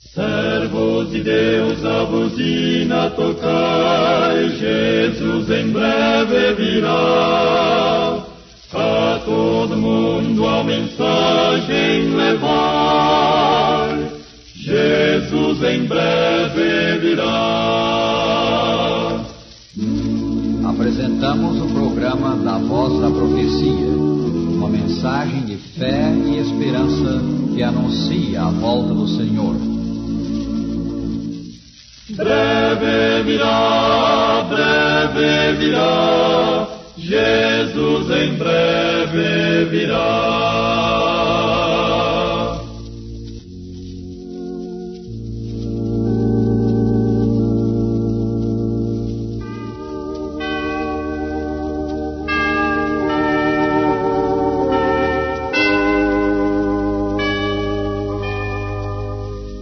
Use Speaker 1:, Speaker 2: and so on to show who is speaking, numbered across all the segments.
Speaker 1: Servos de Deus, a buzina tocai, Jesus em breve virá. A todo mundo a mensagem levai, Jesus em breve virá.
Speaker 2: Apresentamos o programa Da Voz da Profecia, uma mensagem de fé e esperança que anuncia a volta do Senhor.
Speaker 1: Breve virá, Jesus em breve virá.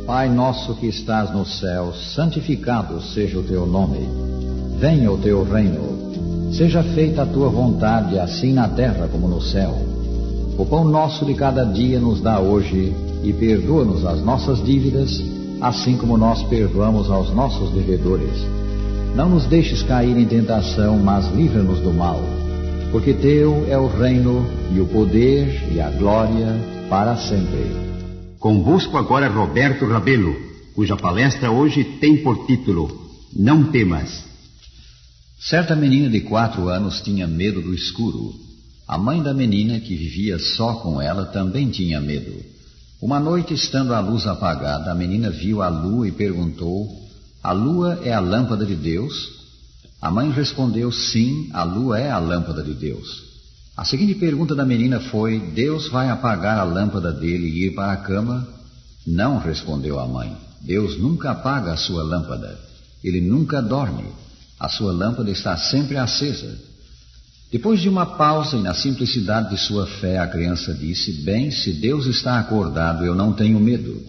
Speaker 2: Pai nosso que estás no céu, santificado seja o teu nome. Venha o teu reino. Seja feita a tua vontade, assim na terra como no céu. O pão nosso de cada dia nos dá hoje, e perdoa-nos as nossas dívidas, assim como nós perdoamos aos nossos devedores. Não nos deixes cair em tentação, mas livra-nos do mal. Porque teu é o reino, e o poder, e a glória, para sempre.
Speaker 3: Convosco agora Roberto Rabelo, cuja palestra hoje tem por título Não Temas.
Speaker 2: Certa menina de 4 anos tinha medo do escuro. A mãe da menina, que vivia só com ela, também tinha medo. Uma noite, estando a luz apagada, a menina viu a lua e perguntou: a lua é a lâmpada de Deus? A mãe respondeu: sim, a lua é a lâmpada de Deus. A seguinte pergunta da menina foi: Deus vai apagar a lâmpada dele e ir para a cama? Não, respondeu a mãe. Deus nunca apaga a sua lâmpada. Ele nunca dorme. A sua lâmpada está sempre acesa. Depois de uma pausa e na simplicidade de sua fé, a criança disse: bem, se Deus está acordado, eu não tenho medo.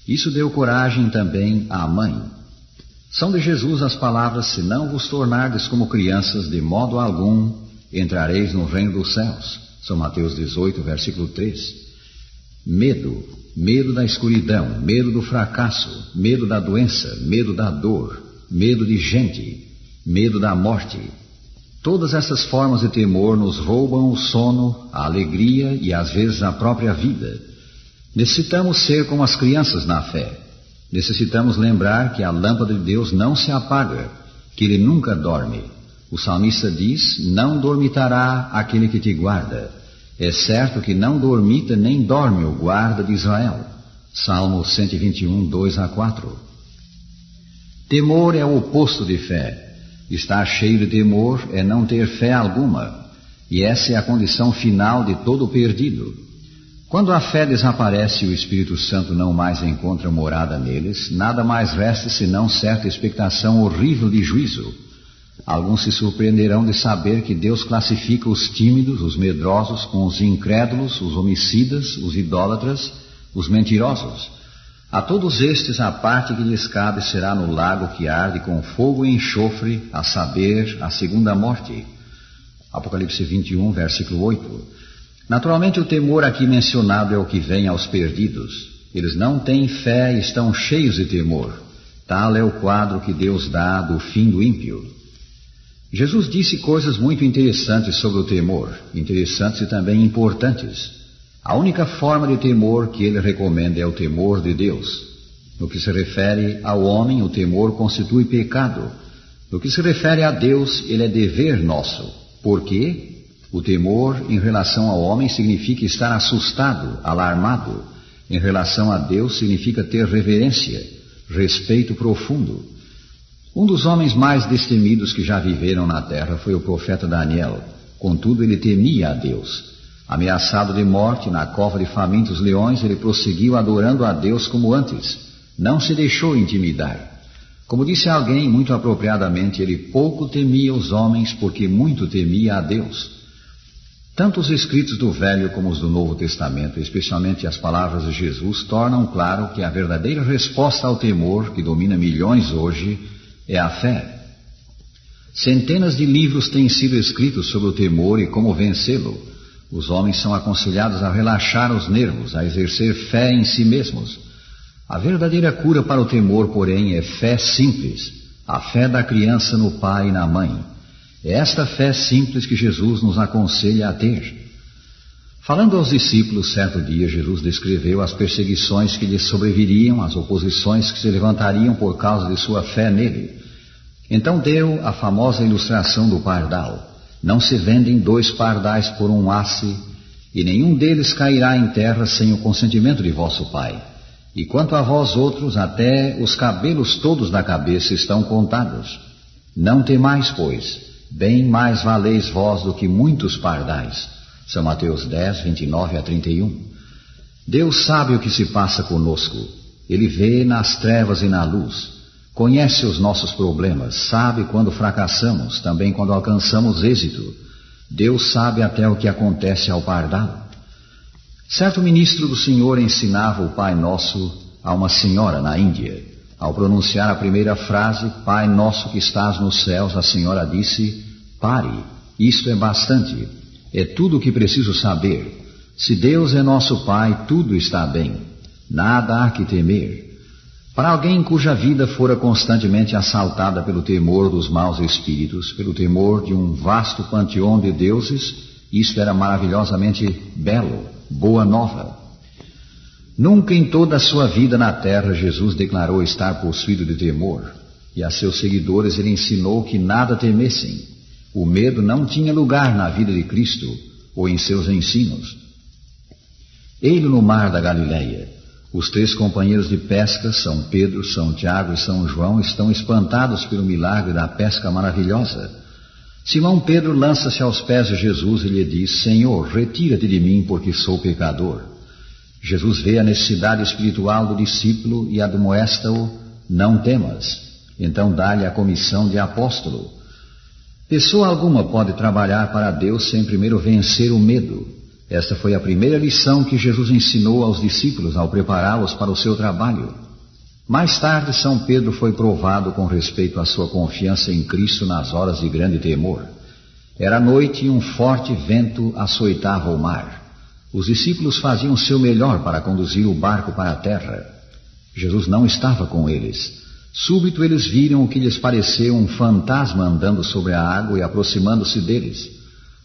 Speaker 2: Isso deu coragem também à mãe. São de Jesus as palavras: se não vos tornardes como crianças, de modo algum entrareis no reino dos céus. São Mateus 18, versículo 3. Medo, medo da escuridão, medo do fracasso, medo da doença, medo da dor, medo de gente, medo da morte. Todas essas formas de temor nos roubam o sono, a alegria e às vezes a própria vida. Necessitamos ser como as crianças na fé. Necessitamos lembrar que a lâmpada de Deus não se apaga, que Ele nunca dorme. O salmista diz: não dormitará aquele que te guarda. É certo que não dormita nem dorme o guarda de Israel. Salmo 121, 2-4. Temor é o oposto de fé. Estar cheio de temor é não ter fé alguma. E essa é a condição final de todo perdido. Quando a fé desaparece e o Espírito Santo não mais encontra morada neles, nada mais resta senão certa expectação horrível de juízo. Alguns se surpreenderão de saber que Deus classifica os tímidos, os medrosos, com os incrédulos, os homicidas, os idólatras, os mentirosos. A todos estes a parte que lhes cabe será no lago que arde com fogo e enxofre, a saber, a segunda morte. Apocalipse 21, versículo 8. Naturalmente o temor aqui mencionado é o que vem aos perdidos. Eles não têm fé e estão cheios de temor. Tal é o quadro que Deus dá do fim do ímpio. Jesus disse coisas muito interessantes sobre o temor, interessantes e também importantes. A única forma de temor que ele recomenda é o temor de Deus. No que se refere ao homem, o temor constitui pecado. No que se refere a Deus, ele é dever nosso. Por quê? O temor em relação ao homem significa estar assustado, alarmado. Em relação a Deus significa ter reverência, respeito profundo. Um dos homens mais destemidos que já viveram na terra foi o profeta Daniel. Contudo, ele temia a Deus. Ameaçado de morte na cova de famintos leões, ele prosseguiu adorando a Deus como antes. Não se deixou intimidar. Como disse alguém muito apropriadamente, ele pouco temia os homens porque muito temia a Deus. Tanto os escritos do Velho como os do Novo Testamento, especialmente as palavras de Jesus, tornam claro que a verdadeira resposta ao temor que domina milhões hoje é a fé. Centenas de livros têm sido escritos sobre o temor e como vencê-lo. Os homens são aconselhados a relaxar os nervos, a exercer fé em si mesmos. A verdadeira cura para o temor, porém, é fé simples, a fé da criança no pai e na mãe. É esta fé simples que Jesus nos aconselha a ter. Falando aos discípulos, certo dia, Jesus descreveu as perseguições que lhes sobreviriam, as oposições que se levantariam por causa de sua fé nele. Então deu a famosa ilustração do pardal. Não se vendem 2 pardais por um asse, e nenhum deles cairá em terra sem o consentimento de vosso Pai. E quanto a vós outros, até os cabelos todos da cabeça estão contados. Não temais, pois, bem mais valeis vós do que muitos pardais. São Mateus 10, 29 a 31. Deus sabe o que se passa conosco. Ele vê nas trevas e na luz. Conhece os nossos problemas, sabe quando fracassamos, também quando alcançamos êxito. Deus sabe até o que acontece ao pardal. Certo ministro do Senhor ensinava o Pai Nosso a uma senhora na Índia. Ao pronunciar a primeira frase, Pai Nosso que estás nos céus, a senhora disse: pare, isto é bastante, é tudo o que preciso saber. Se Deus é nosso Pai, tudo está bem, nada há que temer. Para alguém cuja vida fora constantemente assaltada pelo temor dos maus espíritos, pelo temor de um vasto panteão de deuses, isto era maravilhosamente belo, boa nova. Nunca em toda a sua vida na terra Jesus declarou estar possuído de temor, e a seus seguidores ele ensinou que nada temessem. O medo não tinha lugar na vida de Cristo ou em seus ensinos. Ele no mar da Galileia. Os 3 companheiros de pesca, São Pedro, São Tiago e São João, estão espantados pelo milagre da pesca maravilhosa. Simão Pedro lança-se aos pés de Jesus e lhe diz: Senhor, retira-te de mim, porque sou pecador. Jesus vê a necessidade espiritual do discípulo e admoesta-o: não temas. Então dá-lhe a comissão de apóstolo. Pessoa alguma pode trabalhar para Deus sem primeiro vencer o medo. Esta foi a primeira lição que Jesus ensinou aos discípulos ao prepará-los para o seu trabalho. Mais tarde, São Pedro foi provado com respeito à sua confiança em Cristo nas horas de grande temor. Era noite e um forte vento açoitava o mar. Os discípulos faziam o seu melhor para conduzir o barco para a terra. Jesus não estava com eles. Súbito eles viram o que lhes pareceu um fantasma andando sobre a água e aproximando-se deles.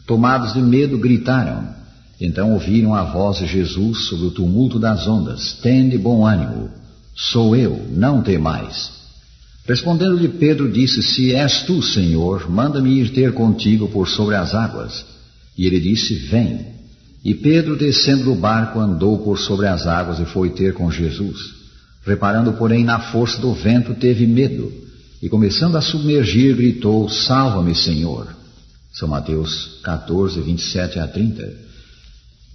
Speaker 2: Tomados de medo, gritaram. Então ouviram a voz de Jesus sobre o tumulto das ondas: tende bom ânimo, sou eu, não temais. Respondendo-lhe Pedro, disse: se és tu, Senhor, manda-me ir ter contigo por sobre as águas. E ele disse: vem. E Pedro, descendo do barco, andou por sobre as águas e foi ter com Jesus. Reparando, porém, na força do vento, teve medo, e começando a submergir, gritou: salva-me, Senhor. São Mateus 14, 27 a 30.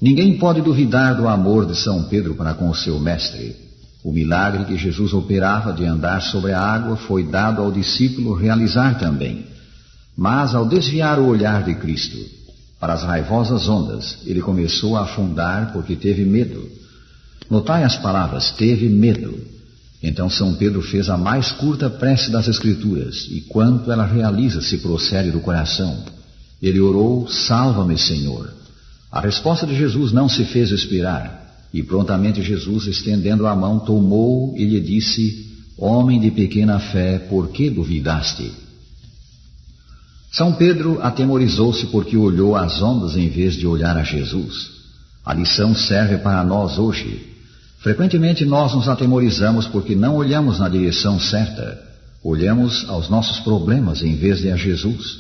Speaker 2: Ninguém pode duvidar do amor de São Pedro para com o seu mestre. O milagre que Jesus operava de andar sobre a água foi dado ao discípulo realizar também. Mas ao desviar o olhar de Cristo para as raivosas ondas, ele começou a afundar porque teve medo. Notai as palavras: teve medo. Então São Pedro fez a mais curta prece das Escrituras, e quanto ela realiza se procede do coração. Ele orou: salva-me, Senhor. A resposta de Jesus não se fez esperar, e prontamente Jesus, estendendo a mão, tomou-o e lhe disse: homem de pequena fé, por que duvidaste? São Pedro atemorizou-se porque olhou às ondas em vez de olhar a Jesus. A lição serve para nós hoje. Frequentemente nós nos atemorizamos porque não olhamos na direção certa. Olhamos aos nossos problemas em vez de a Jesus.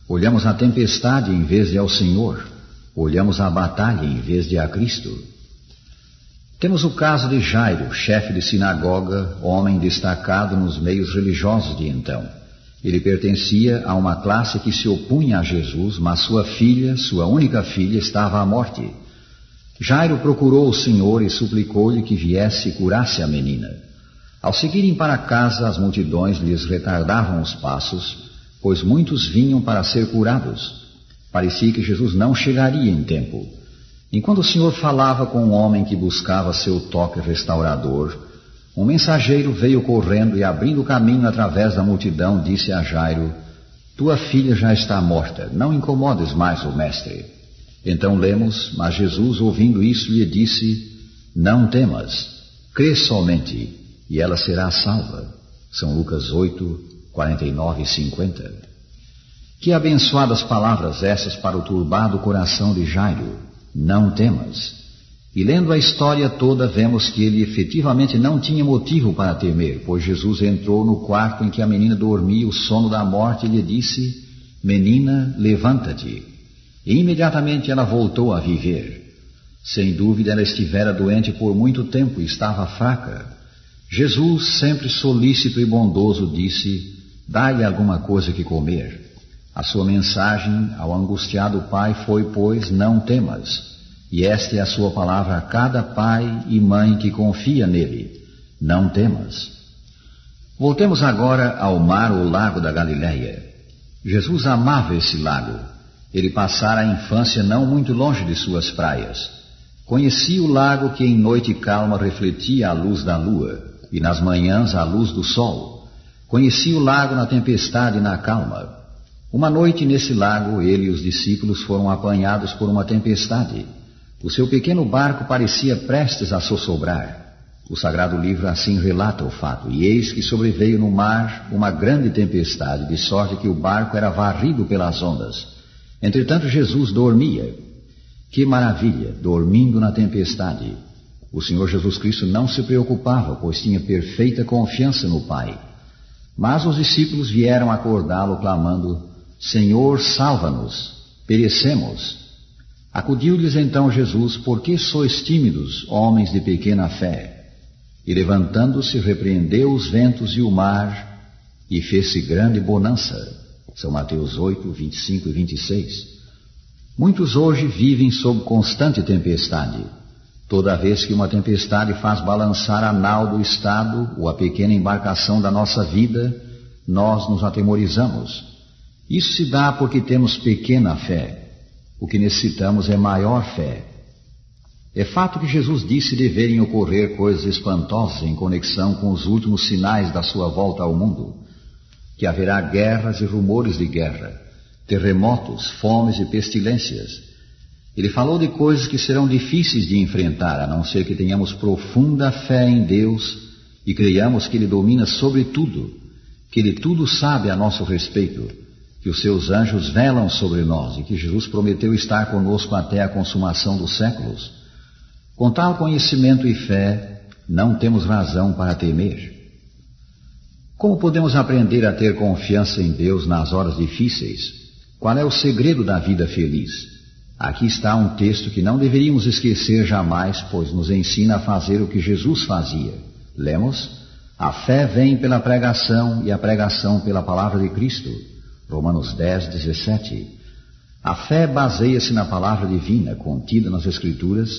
Speaker 2: Olhamos à tempestade em vez de ao Senhor. Olhamos à batalha em vez de a Cristo. Temos o caso de Jairo, chefe de sinagoga, homem destacado nos meios religiosos de então. Ele pertencia a uma classe que se opunha a Jesus, mas sua filha, sua única filha, estava à morte. Jairo procurou o Senhor e suplicou-lhe que viesse e curasse a menina. Ao seguirem para casa, as multidões lhes retardavam os passos, pois muitos vinham para ser curados. Parecia que Jesus não chegaria em tempo. Enquanto o Senhor falava com um homem que buscava seu toque restaurador, um mensageiro veio correndo e, abrindo caminho através da multidão, disse a Jairo: tua filha já está morta, não incomodes mais o mestre. Então lemos: mas Jesus, ouvindo isso, lhe disse: não temas, Crê somente, e ela será salva. São Lucas 8, 49 e 50. Que abençoadas palavras essas para o turbado coração de Jairo. Não temas. E lendo a história toda, vemos que ele efetivamente não tinha motivo para temer, pois Jesus entrou no quarto em que a menina dormia o sono da morte e lhe disse: Menina, levanta-te. E imediatamente ela voltou a viver. Sem dúvida ela estivera doente por muito tempo e estava fraca. Jesus, sempre solícito e bondoso, disse: Dai-lhe alguma coisa que comer. A sua mensagem ao angustiado pai foi, pois, não temas. E esta é a sua palavra a cada pai e mãe que confia nele: não temas. Voltemos agora ao mar ou lago da Galileia. Jesus amava esse lago. Ele passara a infância não muito longe de suas praias. Conhecia o lago que em noite calma refletia a luz da lua, e nas manhãs a luz do sol. Conhecia o lago na tempestade e na calma. Uma noite nesse lago, ele e os discípulos foram apanhados por uma tempestade. O seu pequeno barco parecia prestes a sossobrar. O Sagrado Livro assim relata o fato: e eis que sobreveio no mar uma grande tempestade, de sorte que o barco era varrido pelas ondas. Entretanto Jesus dormia. Que maravilha, dormindo na tempestade! O Senhor Jesus Cristo não se preocupava, pois tinha perfeita confiança no Pai. Mas os discípulos vieram acordá-lo, clamando: Senhor, salva-nos, perecemos. Acudiu-lhes então Jesus: Por que sois tímidos, homens de pequena fé? E levantando-se, repreendeu os ventos e o mar, e fez-se grande bonança. São Mateus 8, 25 e 26. Muitos hoje vivem sob constante tempestade. Toda vez que uma tempestade faz balançar a nau do estado ou a pequena embarcação da nossa vida, nós nos atemorizamos. Isso se dá porque temos pequena fé. O que necessitamos é maior fé. É fato que Jesus disse deverem ocorrer coisas espantosas em conexão com os últimos sinais da sua volta ao mundo, que haverá guerras e rumores de guerra, terremotos, fomes e pestilências. Ele falou de coisas que serão difíceis de enfrentar, a não ser que tenhamos profunda fé em Deus e creiamos que Ele domina sobre tudo, que Ele tudo sabe a nosso respeito, que os seus anjos velam sobre nós e que Jesus prometeu estar conosco até a consumação dos séculos. Com tal conhecimento e fé, não temos razão para temer. Como podemos aprender a ter confiança em Deus nas horas difíceis? Qual é o segredo da vida feliz? Aqui está um texto que não deveríamos esquecer jamais, pois nos ensina a fazer o que Jesus fazia. Lemos: A fé vem pela pregação e a pregação pela palavra de Cristo. Romanos 10, 17. A fé baseia-se na palavra divina, contida nas Escrituras,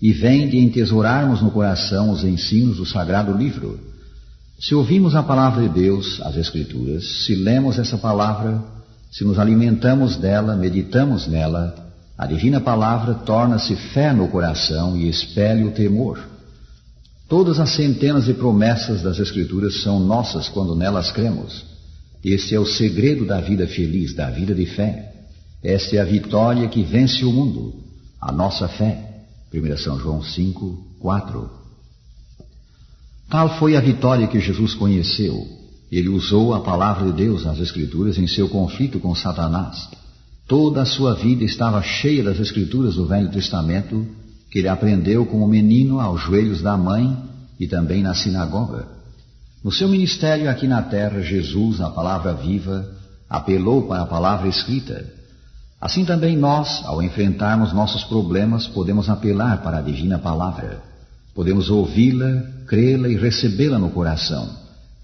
Speaker 2: e vem de entesourarmos no coração os ensinos do Sagrado Livro. Se ouvimos a palavra de Deus, as Escrituras, se lemos essa palavra, se nos alimentamos dela, meditamos nela, a divina palavra torna-se fé no coração e expele o temor. Todas as centenas de promessas das Escrituras são nossas quando nelas cremos. Este é o segredo da vida feliz, da vida de fé. Esta é a vitória que vence o mundo, a nossa fé. 1 São João 5, 4. Tal foi a vitória que Jesus conheceu. Ele usou a palavra de Deus nas Escrituras em seu conflito com Satanás. Toda a sua vida estava cheia das Escrituras do Velho Testamento, que ele aprendeu como menino aos joelhos da mãe e também na sinagoga. No seu ministério aqui na terra, Jesus, a palavra viva, apelou para a palavra escrita. Assim também nós, ao enfrentarmos nossos problemas, podemos apelar para a divina palavra. Podemos ouvi-la, crê-la e recebê-la no coração.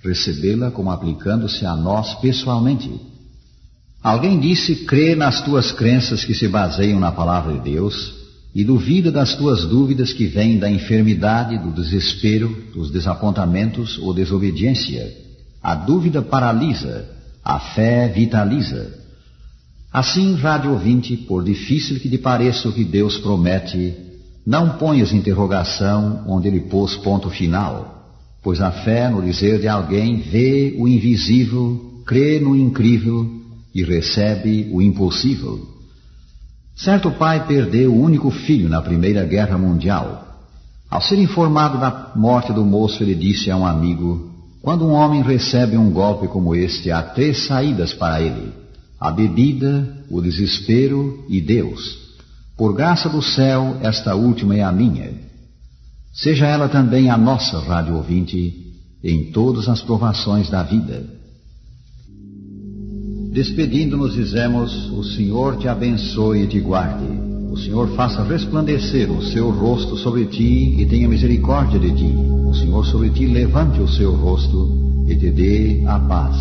Speaker 2: Recebê-la como aplicando-se a nós pessoalmente. Alguém disse: crê nas tuas crenças que se baseiam na palavra de Deus e duvida das tuas dúvidas que vêm da enfermidade, do desespero, dos desapontamentos ou desobediência. A dúvida paralisa, a fé vitaliza. Assim, rádio ouvinte, por difícil que te pareça o que Deus promete, não ponhas interrogação onde Ele pôs ponto final, pois a fé, no dizer de alguém, vê o invisível, crê no incrível e recebe o impossível. Certo pai perdeu o único filho na Primeira Guerra Mundial. Ao ser informado da morte do moço, ele disse a um amigo: quando um homem recebe um golpe como este, há 3 saídas para ele: a bebida, o desespero e Deus. Por graça do céu, esta última é a minha. Seja ela também a nossa rádio ouvinte em todas as provações da vida. Despedindo-nos, dizemos: o Senhor te abençoe e te guarde. O Senhor faça resplandecer o seu rosto sobre ti e tenha misericórdia de ti. O Senhor sobre ti levante o seu rosto e te dê a paz.